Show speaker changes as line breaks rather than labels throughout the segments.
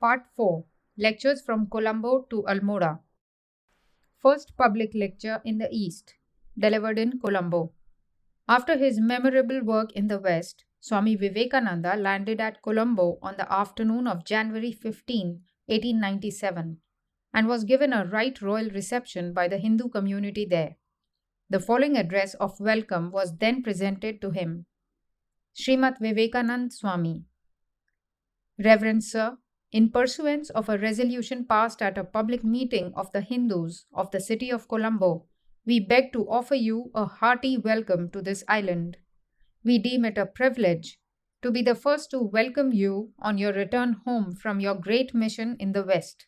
Part 4 Lectures from Colombo to Almora. First public lecture in the East, delivered in Colombo. After his memorable work in the West, Swami Vivekananda landed at Colombo on the afternoon of January 15, 1897, and was given a right royal reception by the Hindu community there. The following address of welcome was then presented to him. Srimat Vivekanand Swami. Reverend Sir, in pursuance of a resolution passed at a public meeting of the Hindus of the city of Colombo, we beg to offer you a hearty welcome to this island. We deem it a privilege to be the first to welcome you on your return home from your great mission in the West.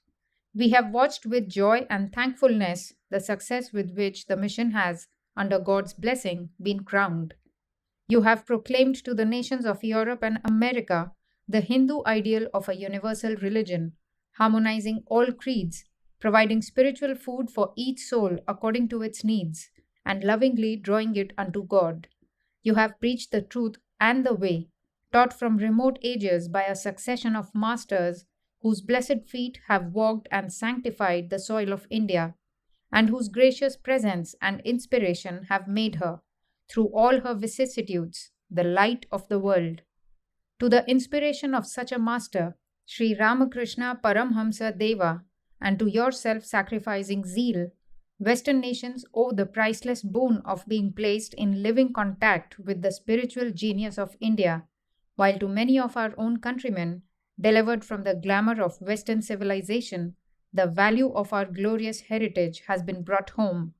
We have watched with joy and thankfulness the success with which the mission has, under God's blessing, been crowned. You have proclaimed to the nations of Europe and America the Hindu ideal of a universal religion, harmonizing all creeds, providing spiritual food for each soul according to its needs, and lovingly drawing it unto God. You have preached the truth and the way, taught from remote ages by a succession of masters whose blessed feet have walked and sanctified the soil of India, and whose gracious presence and inspiration have made her, through all her vicissitudes, the light of the world. To the inspiration of such a master, Sri Ramakrishna Paramhamsa Deva, and to your self-sacrificing zeal, Western nations owe the priceless boon of being placed in living contact with the spiritual genius of India, while to many of our own countrymen, delivered from the glamour of Western civilization, the value of our glorious heritage has been brought home.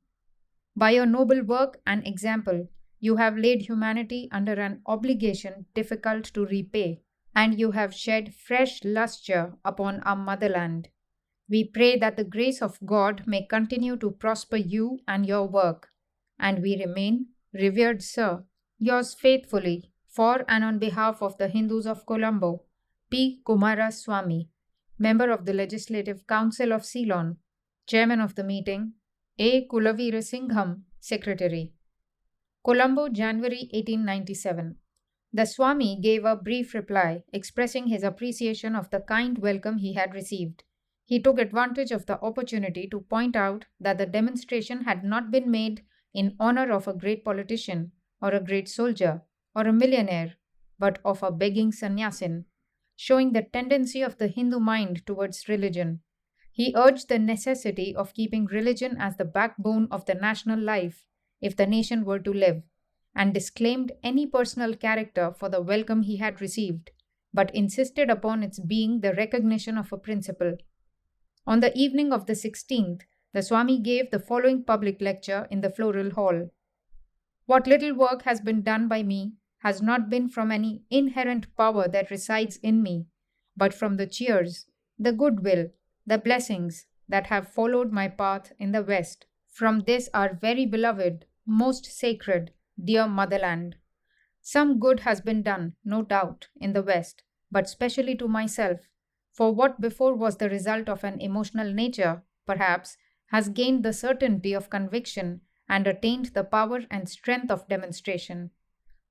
By your noble work and example, you have laid humanity under an obligation difficult to repay, and you have shed fresh lustre upon our motherland. We pray that the grace of God may continue to prosper you and your work, and we remain, revered Sir, yours faithfully, for and on behalf of the Hindus of Colombo, P. Kumara Swami, Member of the Legislative Council of Ceylon, Chairman of the meeting, A. Kulavira Singham, Secretary. Colombo, January 1897. The Swami gave a brief reply, expressing his appreciation of the kind welcome he had received. He took advantage of the opportunity to point out that the demonstration had not been made in honor of a great politician, or a great soldier, or a millionaire, but of a begging sannyasin, showing the tendency of the Hindu mind towards religion. He urged the necessity of keeping religion as the backbone of the national life if the nation were to live, and disclaimed any personal character for the welcome he had received, but insisted upon its being the recognition of a principle. On the evening of the 16th, the Swami gave the following public lecture in the Floral Hall. What little work has been done by me has not been from any inherent power that resides in me, but from the cheers, the goodwill, the blessings that have followed my path in the West, from this our very beloved, most sacred, dear motherland. Some good has been done, no doubt, in the West, but specially to myself, for what before was the result of an emotional nature, perhaps, has gained the certainty of conviction and attained the power and strength of demonstration.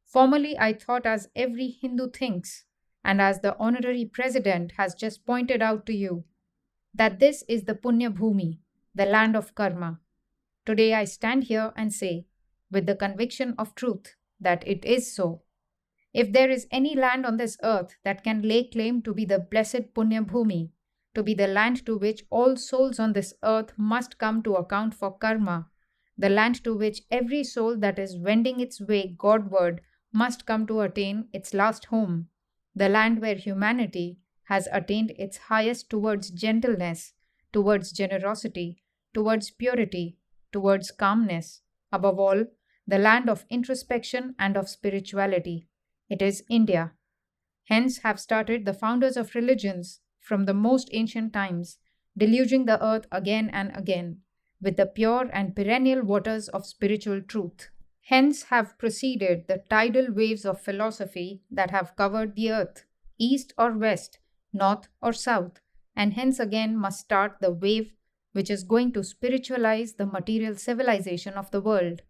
Formerly I thought as every Hindu thinks, and as the Honorary President has just pointed out to you, that this is the Punya Bhumi, the land of karma. Today I stand here and say, with the conviction of truth, that it is so. If there is any land on this earth that can lay claim to be the blessed Punya Bhumi, to be the land to which all souls on this earth must come to account for karma, the land to which every soul that is wending its way Godward must come to attain its last home, the land where humanity has attained its highest towards gentleness, towards generosity, towards purity, towards calmness, above all, the land of introspection and of spirituality. It is India. Hence have started the founders of religions from the most ancient times, deluging the earth again and again with the pure and perennial waters of spiritual truth. Hence have proceeded the tidal waves of philosophy that have covered the earth, east or west, north or south, and hence again must start the wave which is going to spiritualize the material civilization of the world.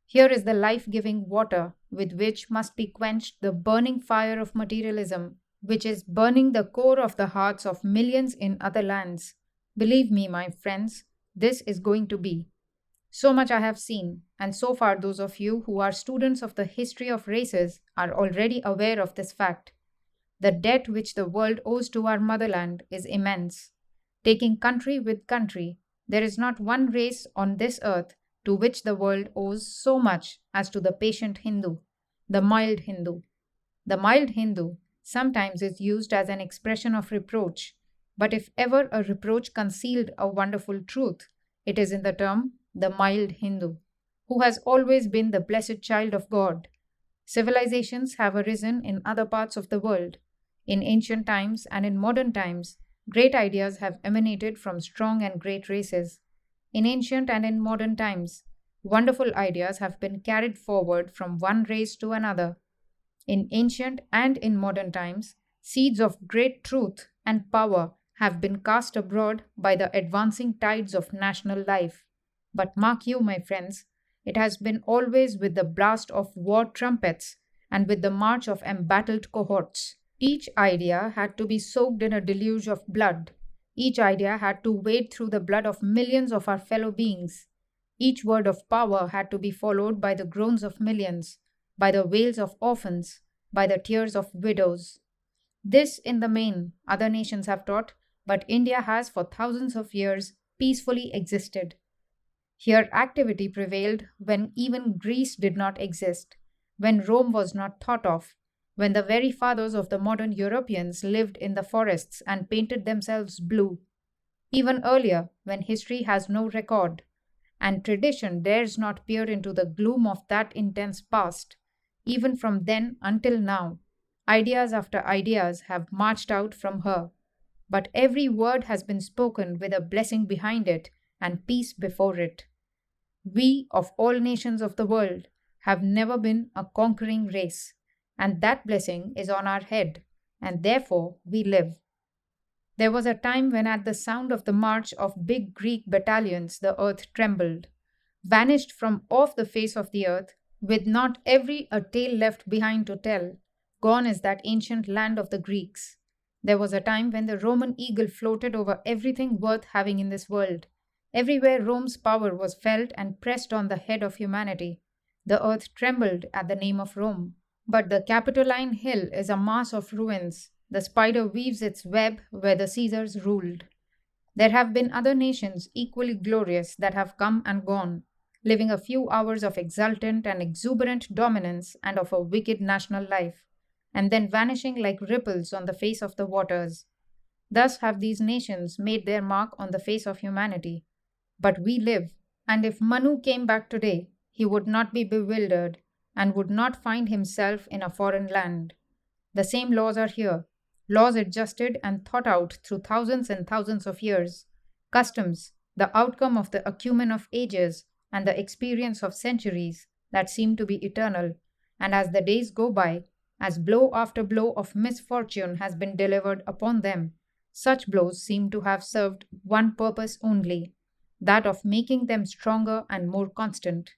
Here is the life-giving water with which must be quenched the burning fire of materialism which is burning the core of the hearts of millions in other lands. Believe me, my friends, this is going to be. So much I have seen, and so far, those of you who are students of the history of races are already aware of this fact. The debt which the world owes to our motherland is immense. Taking country with country, there is not one race on this earth to which the world owes so much as to the patient Hindu, the mild Hindu. The mild Hindu sometimes is used as an expression of reproach, but if ever a reproach concealed a wonderful truth, it is in the term the mild Hindu, who has always been the blessed child of God. Civilizations have arisen in other parts of the world. In ancient times and in modern times, great ideas have emanated from strong and great races. In ancient and in modern times, wonderful ideas have been carried forward from one race to another. In ancient and in modern times, seeds of great truth and power have been cast abroad by the advancing tides of national life. But mark you, my friends, it has been always with the blast of war trumpets and with the march of embattled cohorts. Each idea had to be soaked in a deluge of blood. Each idea had to wade through the blood of millions of our fellow beings. Each word of power had to be followed by the groans of millions, by the wails of orphans, by the tears of widows. This, in the main, other nations have taught, but India has for thousands of years peacefully existed. Here, activity prevailed when even Greece did not exist, when Rome was not thought of, when the very fathers of the modern Europeans lived in the forests and painted themselves blue. Even earlier, when history has no record, and tradition dares not peer into the gloom of that intense past, even from then until now, ideas after ideas have marched out from her. But every word has been spoken with a blessing behind it and peace before it. We, of all nations of the world, have never been a conquering race, and that blessing is on our head, and therefore we live. There was a time when, at the sound of the march of big Greek battalions, the earth trembled, vanished from off the face of the earth, with not every a tale left behind to tell. Gone is that ancient land of the Greeks. There was a time when the Roman eagle floated over everything worth having in this world. Everywhere Rome's power was felt and pressed on the head of humanity. The earth trembled at the name of Rome. But the Capitoline Hill is a mass of ruins. The spider weaves its web where the Caesars ruled. There have been other nations equally glorious that have come and gone, living a few hours of exultant and exuberant dominance and of a wicked national life, and then vanishing like ripples on the face of the waters. Thus have these nations made their mark on the face of humanity. But we live, and if Manu came back today, he would not be bewildered and would not find himself in a foreign land. The same laws are here, laws adjusted and thought out through thousands and thousands of years, customs, the outcome of the acumen of ages and the experience of centuries that seem to be eternal, and as the days go by, as blow after blow of misfortune has been delivered upon them, such blows seem to have served one purpose only, that of making them stronger and more constant.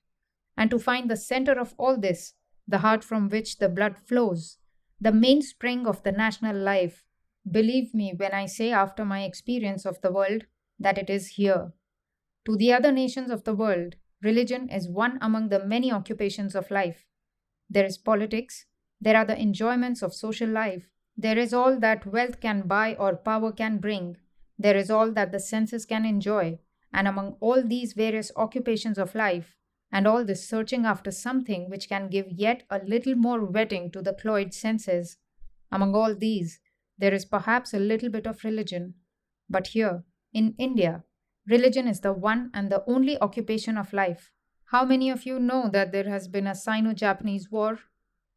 And to find the center of all this, the heart from which the blood flows, the mainspring of the national life, believe me when I say after my experience of the world that it is here. To the other nations of the world, religion is one among the many occupations of life. There is politics, there are the enjoyments of social life, there is all that wealth can buy or power can bring, there is all that the senses can enjoy, and among all these various occupations of life, and all this searching after something which can give yet a little more whetting to the cloyed senses, among all these, there is perhaps a little bit of religion. But here, in India, religion is the one and the only occupation of life. How many of you know that there has been a Sino-Japanese war?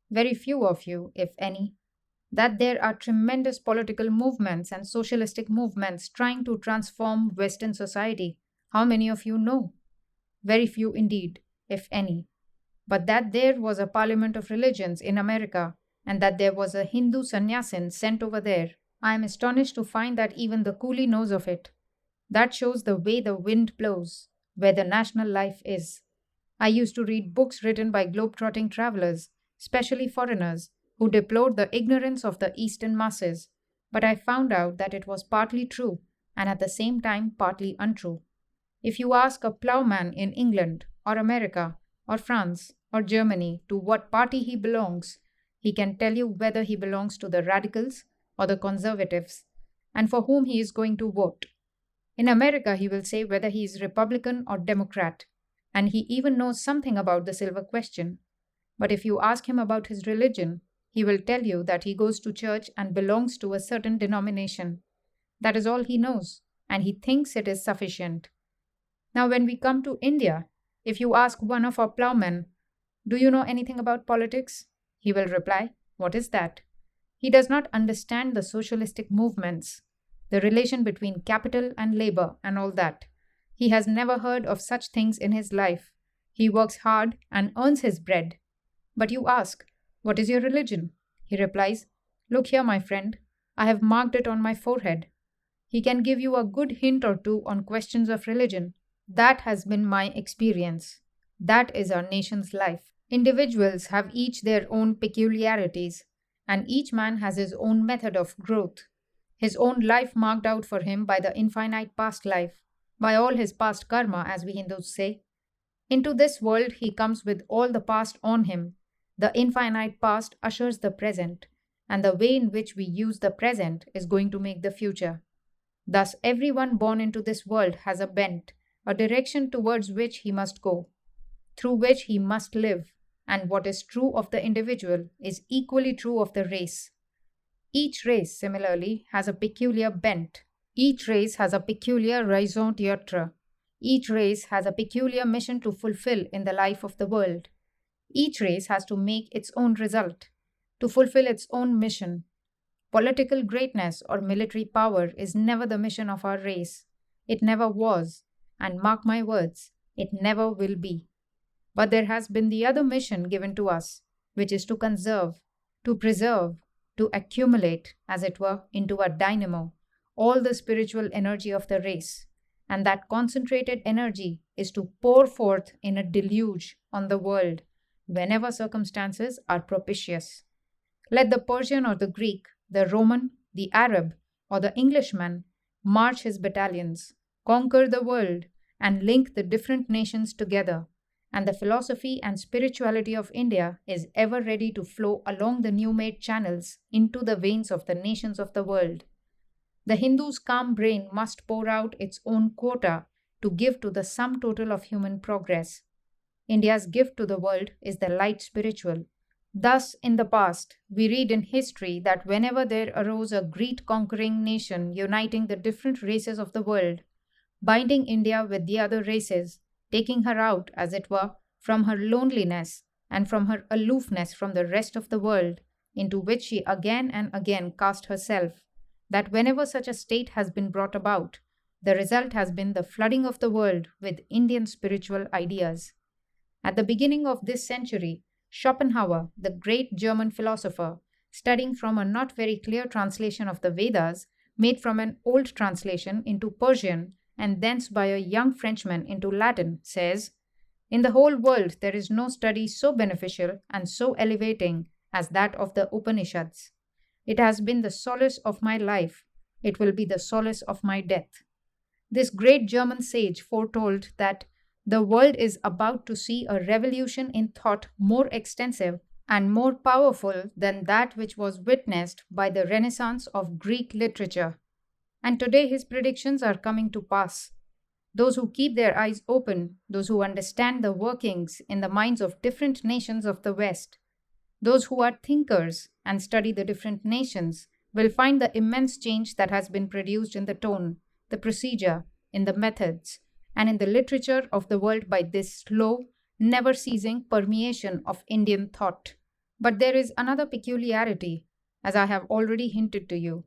Very few of you, if any. That there are tremendous political movements and socialistic movements trying to transform Western society. How many of you know? Very few indeed, if any. But that there was a parliament of religions in America, and that there was a Hindu sannyasin sent over there, I am astonished to find that even the coolie knows of it. That shows the way the wind blows, where the national life is. I used to read books written by globe-trotting travelers, especially foreigners, who deplored the ignorance of the Eastern masses, but I found out that it was partly true and at the same time partly untrue. If you ask a ploughman in England or America or France or Germany to what party he belongs, he can tell you whether he belongs to the radicals or the conservatives and for whom he is going to vote. In America, he will say whether he is Republican or Democrat, and he even knows something about the silver question. But if you ask him about his religion, he will tell you that he goes to church and belongs to a certain denomination. That is all he knows, and he thinks it is sufficient. Now, when we come to India, if you ask one of our ploughmen, "Do you know anything about politics?" he will reply, "What is that?" He does not understand the socialistic movements, the relation between capital and labor, and all that. He has never heard of such things in his life. He works hard and earns his bread. But you ask, "What is your religion?" He replies, "Look here, my friend, I have marked it on my forehead." He can give you a good hint or two on questions of religion. That has been my experience. That is our nation's life. Individuals have each their own peculiarities, and each man has his own method of growth, his own life marked out for him by the infinite past life, by all his past karma, as we Hindus say. Into this world he comes with all the past on him. The infinite past ushers the present, and the way in which we use the present is going to make the future. Thus, everyone born into this world has a bent, a direction towards which he must go, through which he must live, and what is true of the individual is equally true of the race. Each race, similarly, has a peculiar bent. Each race has a peculiar raison d'etre. Each race has a peculiar mission to fulfill in the life of the world. Each race has to make its own result, to fulfill its own mission. Political greatness or military power is never the mission of our race. It never was, and mark my words, it never will be. But there has been the other mission given to us, which is to conserve, to preserve, to accumulate, as it were, into a dynamo, all the spiritual energy of the race. And that concentrated energy is to pour forth in a deluge on the world whenever circumstances are propitious. Let the Persian or the Greek, the Roman, the Arab, or the Englishman march his battalions, conquer the world, and link the different nations together. And the philosophy and spirituality of India is ever ready to flow along the new-made channels into the veins of the nations of the world. The Hindu's calm brain must pour out its own quota to give to the sum total of human progress. India's gift to the world is the light spiritual. Thus, in the past, we read in history that whenever there arose a great conquering nation uniting the different races of the world, binding India with the other races, taking her out, as it were, from her loneliness and from her aloofness from the rest of the world, into which she again and again cast herself, that whenever such a state has been brought about, the result has been the flooding of the world with Indian spiritual ideas. At the beginning of this century, Schopenhauer, the great German philosopher, studying from a not very clear translation of the Vedas, made from an old translation into Persian and thence by a young Frenchman into Latin, says, "In the whole world there is no study so beneficial and so elevating as that of the Upanishads. It has been the solace of my life. It will be the solace of my death." This great German sage foretold that the world is about to see a revolution in thought more extensive and more powerful than that which was witnessed by the Renaissance of Greek literature. And today his predictions are coming to pass. Those who keep their eyes open, those who understand the workings in the minds of different nations of the West, those who are thinkers and study the different nations, will find the immense change that has been produced in the tone, the procedure, in the methods, and in the literature of the world by this slow, never-ceasing permeation of Indian thought. But there is another peculiarity, as I have already hinted to you.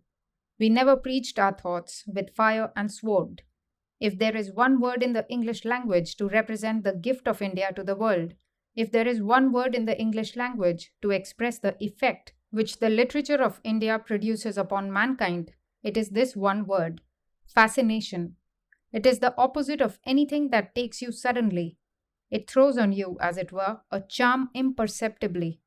We never preached our thoughts with fire and sword. If there is one word in the English language to represent the gift of India to the world, if there is one word in the English language to express the effect which the literature of India produces upon mankind, it is this one word: fascination. It is the opposite of anything that takes you suddenly. It throws on you, as it were, a charm imperceptibly.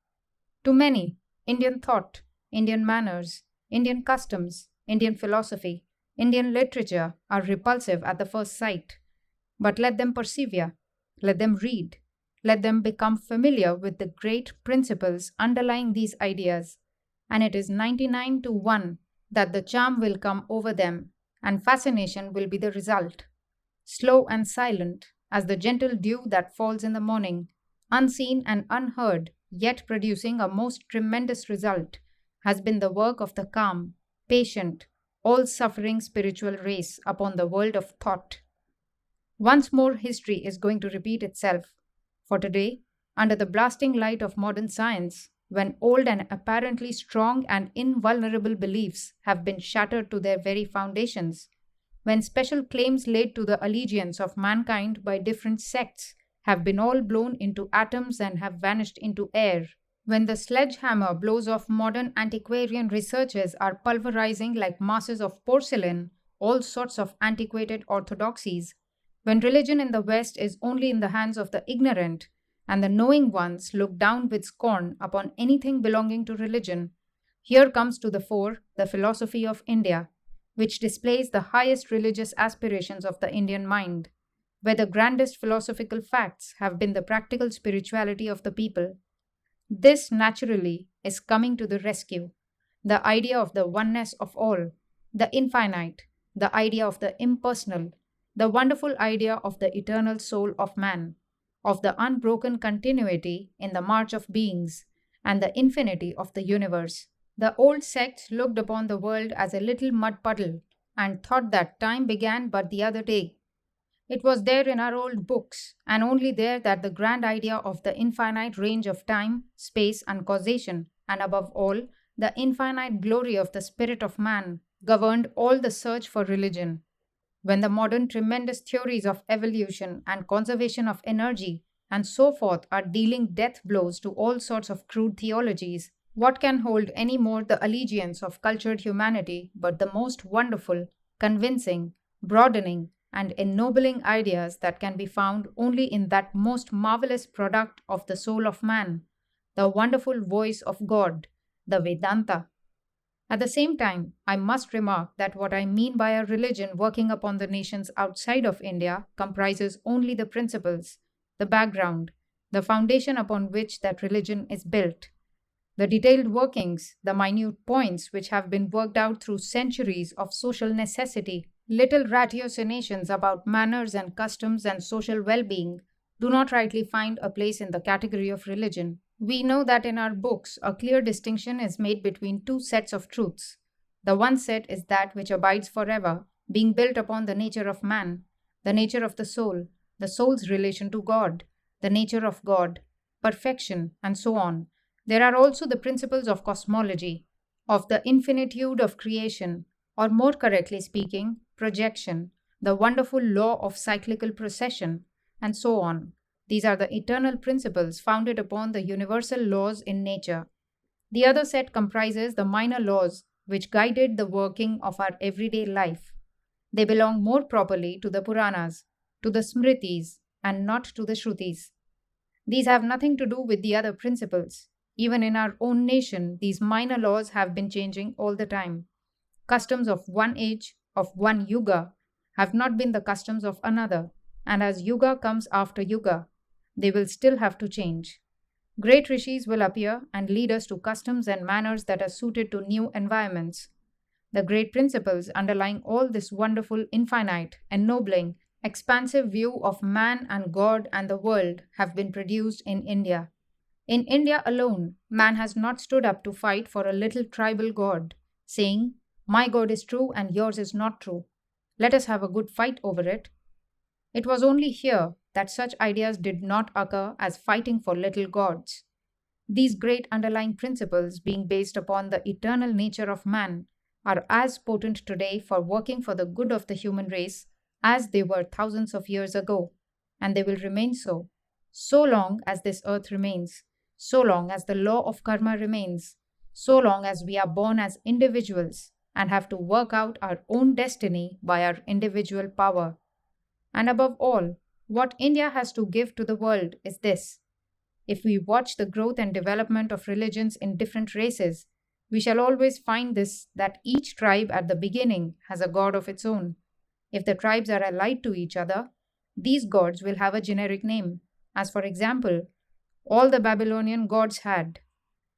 To many, Indian thought, Indian manners, Indian customs, Indian philosophy, Indian literature are repulsive at the first sight. But let them persevere, let them read, let them become familiar with the great principles underlying these ideas, and it is 99 to 1 that the charm will come over them and fascination will be the result. Slow and silent, as the gentle dew that falls in the morning, unseen and unheard, yet producing a most tremendous result, has been the work of the calm, patient, all suffering spiritual race upon the world of thought. Once more, history is going to repeat itself. For today, under the blasting light of modern science, when old and apparently strong and invulnerable beliefs have been shattered to their very foundations, when special claims laid to the allegiance of mankind by different sects have been all blown into atoms and have vanished into air, when the sledgehammer blows of modern antiquarian researchers are pulverizing like masses of porcelain all sorts of antiquated orthodoxies, when religion in the West is only in the hands of the ignorant, and the knowing ones look down with scorn upon anything belonging to religion, here comes to the fore the philosophy of India, which displays the highest religious aspirations of the Indian mind, where the grandest philosophical facts have been the practical spirituality of the people. This, naturally, is coming to the rescue. The idea of the oneness of all, the infinite, the idea of the impersonal, the wonderful idea of the eternal soul of man, of the unbroken continuity in the march of beings, and the infinity of the universe. The old sects looked upon the world as a little mud puddle and thought that time began but the other day. It was there in our old books, and only there that the grand idea of the infinite range of time, space, and causation, and above all, the infinite glory of the spirit of man, governed all the search for religion. When the modern tremendous theories of evolution and conservation of energy and so forth are dealing death blows to all sorts of crude theologies, what can hold any more the allegiance of cultured humanity but the most wonderful, convincing, broadening, and ennobling ideas that can be found only in that most marvelous product of the soul of man, the wonderful voice of God, the Vedanta. At the same time, I must remark that what I mean by a religion working upon the nations outside of India comprises only the principles, the background, the foundation upon which that religion is built. The detailed workings, the minute points which have been worked out through centuries of social necessity, little ratiocinations about manners and customs and social well-being, do not rightly find a place in the category of religion. We know that in our books a clear distinction is made between two sets of truths. The one set is that which abides forever, being built upon the nature of man, the nature of the soul's relation to God, the nature of God, perfection, and so on. There are also the principles of cosmology, of the infinitude of creation, or more correctly speaking, projection, the wonderful law of cyclical procession, and so on. These are the eternal principles founded upon the universal laws in nature. The other set comprises the minor laws which guided the working of our everyday life. They belong more properly to the Puranas, to the Smritis, and not to the Shrutis. These have nothing to do with the other principles. Even in our own nation, these minor laws have been changing all the time. Customs of one age, of one yuga, have not been the customs of another, and as yuga comes after yuga, they will still have to change. Great rishis will appear and lead us to customs and manners that are suited to new environments. The great principles underlying all this wonderful, infinite, ennobling, expansive view of man and God and the world have been produced in India. In India alone, man has not stood up to fight for a little tribal god, saying, "My God is true and yours is not true. Let us have a good fight over it." It was only here that such ideas did not occur as fighting for little gods. These great underlying principles, being based upon the eternal nature of man, are as potent today for working for the good of the human race as they were thousands of years ago, and they will remain so long as this earth remains, so long as the law of karma remains, so long as we are born as individuals and have to work out our own destiny by our individual power. And above all, what India has to give to the world is this: If we watch the growth and development of religions in different races, we shall always find this that each tribe at the beginning has a god of its own. If the tribes are allied to each other, these gods will have a generic name, as for example, all the Babylonian gods had.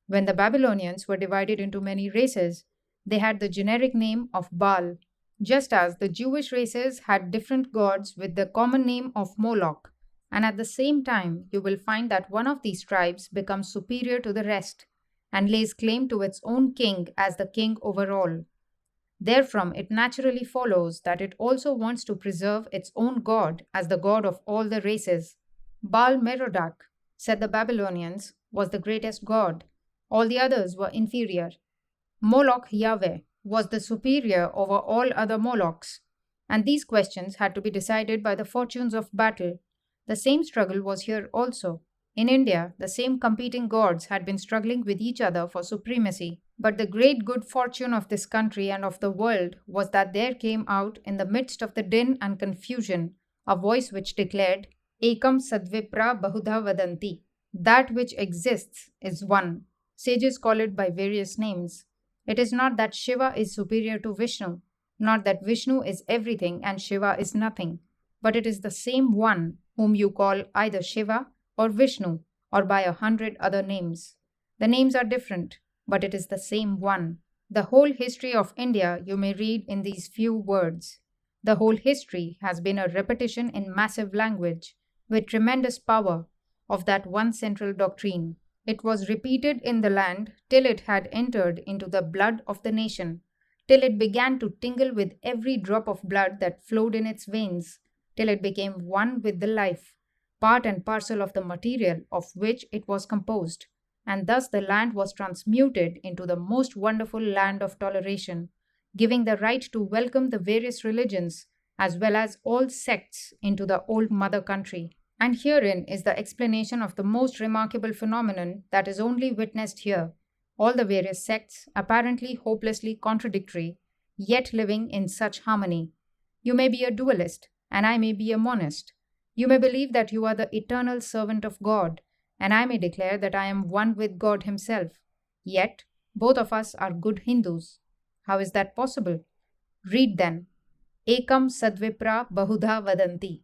When the Babylonians were divided into many races, they had the generic name of Baal, just as the Jewish races had different gods with the common name of Moloch. And at the same time, you will find that one of these tribes becomes superior to the rest and lays claim to its own king as the king over all. Therefrom, it naturally follows that it also wants to preserve its own god as the god of all the races. Baal Merodach, said the Babylonians, was the greatest god. All the others were inferior. Moloch Yahweh was the superior over all other Molochs, and these questions had to be decided by the fortunes of battle. The same struggle was here also. In India, the same competing gods had been struggling with each other for supremacy. But the great good fortune of this country and of the world was that there came out, in the midst of the din and confusion, a voice which declared, Ekam Sadvipra Bahudha Vadanti. That which exists is one. Sages call it by various names. It is not that Shiva is superior to Vishnu, not that Vishnu is everything and Shiva is nothing, but it is the same one whom you call either Shiva or Vishnu or by 100 other names. The names are different, but it is the same one. The whole history of India you may read in these few words. The whole history has been a repetition in massive language, with tremendous power, of that one central doctrine. It was repeated in the land till it had entered into the blood of the nation, till it began to tingle with every drop of blood that flowed in its veins, till it became one with the life, part and parcel of the material of which it was composed, and thus the land was transmuted into the most wonderful land of toleration, giving the right to welcome the various religions as well as all sects into the old mother country. And herein is the explanation of the most remarkable phenomenon that is only witnessed here. All the various sects, apparently hopelessly contradictory, yet living in such harmony. You may be a dualist, and I may be a monist. You may believe that you are the eternal servant of God, and I may declare that I am one with God Himself. Yet, both of us are good Hindus. How is that possible? Read then. Ekam Sadvipra Bahudha Vadanti.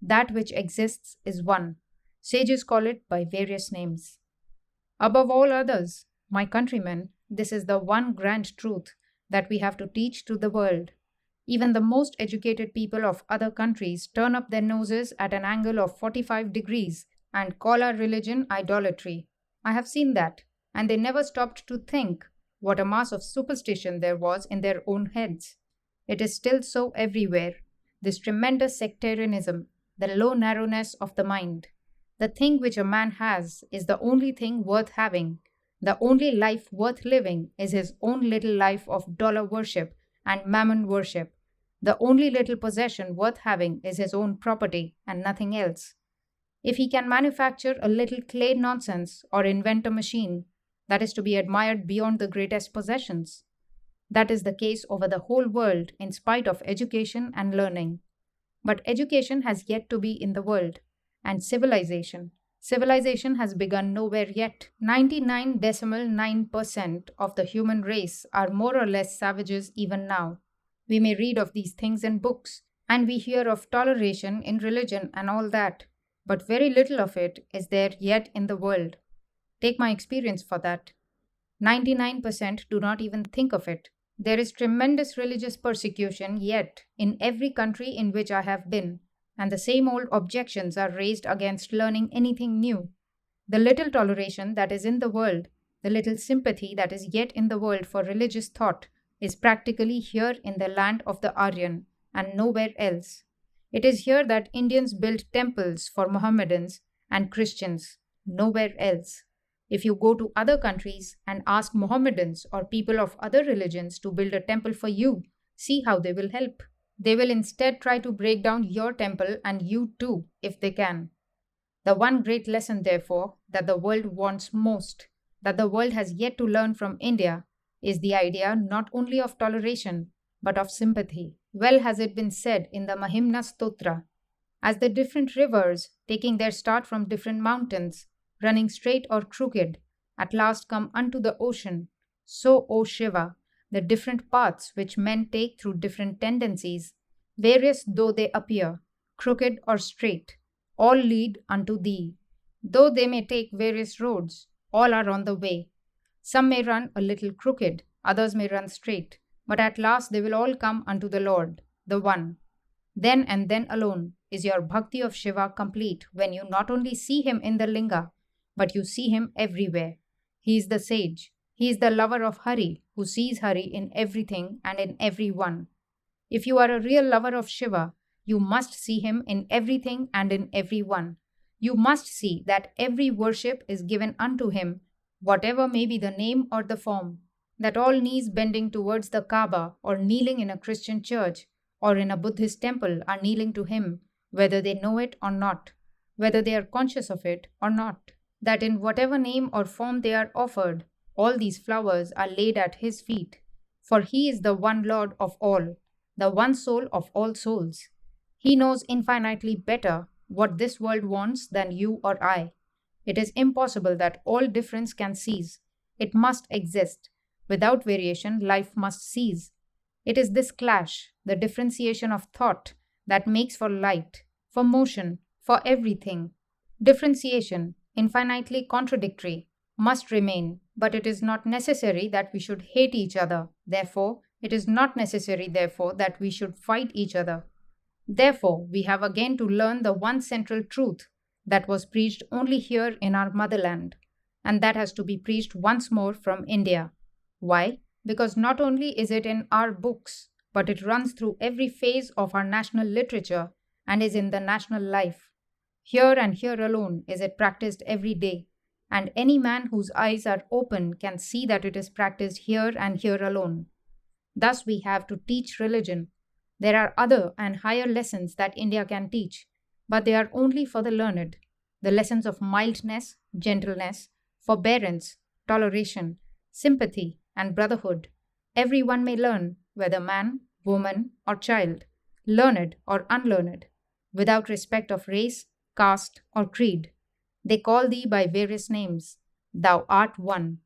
That which exists is one. Sages call it by various names. Above all others, my countrymen, this is the one grand truth that we have to teach to the world. Even the most educated people of other countries turn up their noses at an angle of 45 degrees and call our religion idolatry. I have seen that, and they never stopped to think what a mass of superstition there was in their own heads. It is still so everywhere, this tremendous sectarianism, the low narrowness of the mind. The thing which a man has is the only thing worth having. The only life worth living is his own little life of dollar worship and mammon worship. The only little possession worth having is his own property and nothing else. If he can manufacture a little clay nonsense or invent a machine, that is to be admired beyond the greatest possessions. That is the case over the whole world in spite of education and learning. But education has yet to be in the world, and civilization. Civilization has begun nowhere yet. 99.9% of the human race are more or less savages even now. We may read of these things in books, and we hear of toleration in religion and all that, but very little of it is there yet in the world. Take my experience for that. 99% do not even think of it. There is tremendous religious persecution yet in every country in which I have been, and the same old objections are raised against learning anything new. The little toleration that is in the world, the little sympathy that is yet in the world for religious thought, is practically here in the land of the Aryan and nowhere else. It is here that Indians build temples for Mohammedans and Christians, nowhere else. If you go to other countries and ask Mohammedans or people of other religions to build a temple for you, see how they will help. They will instead try to break down your temple and you too, if they can. The one great lesson, therefore, that the world wants most, that the world has yet to learn from India, is the idea not only of toleration, but of sympathy. Well has it been said in the Mahimna Stotra, as the different rivers, taking their start from different mountains, running straight or crooked, at last come unto the ocean. So, O Shiva, the different paths which men take through different tendencies, various though they appear, crooked or straight, all lead unto thee. Though they may take various roads, all are on the way. Some may run a little crooked, others may run straight, but at last they will all come unto the Lord, the One. Then and then alone is your bhakti of Shiva complete when you not only see him in the linga, but you see him everywhere. He is the sage. He is the lover of Hari, who sees Hari in everything and in everyone. If you are a real lover of Shiva, you must see him in everything and in everyone. You must see that every worship is given unto him, whatever may be the name or the form, that all knees bending towards the Kaaba or kneeling in a Christian church or in a Buddhist temple are kneeling to him, whether they know it or not, whether they are conscious of it or not, that in whatever name or form they are offered, all these flowers are laid at his feet, for he is the one Lord of all, the one soul of all souls. He knows infinitely better what this world wants than you or I. It is impossible that all difference can cease. It must exist. Without variation, life must cease. It is this clash, the differentiation of thought, that makes for light, for motion, for everything. Differentiation, infinitely contradictory, must remain, but it is not necessary that we should hate each other. Therefore, it is not necessary, therefore, that we should fight each other. Therefore, we have again to learn the one central truth that was preached only here in our motherland, and that has to be preached once more from India. Why? Because not only is it in our books, but it runs through every phase of our national literature and is in the national life. Here and here alone is it practiced every day, and any man whose eyes are open can see that it is practiced here and here alone. Thus, we have to teach religion. There are other and higher lessons that India can teach, but they are only for the learned. The lessons of mildness, gentleness, forbearance, toleration, sympathy, and brotherhood. Everyone may learn, whether man, woman, or child, learned or unlearned, without respect of race, caste, or creed. They call thee by various names. Thou art one.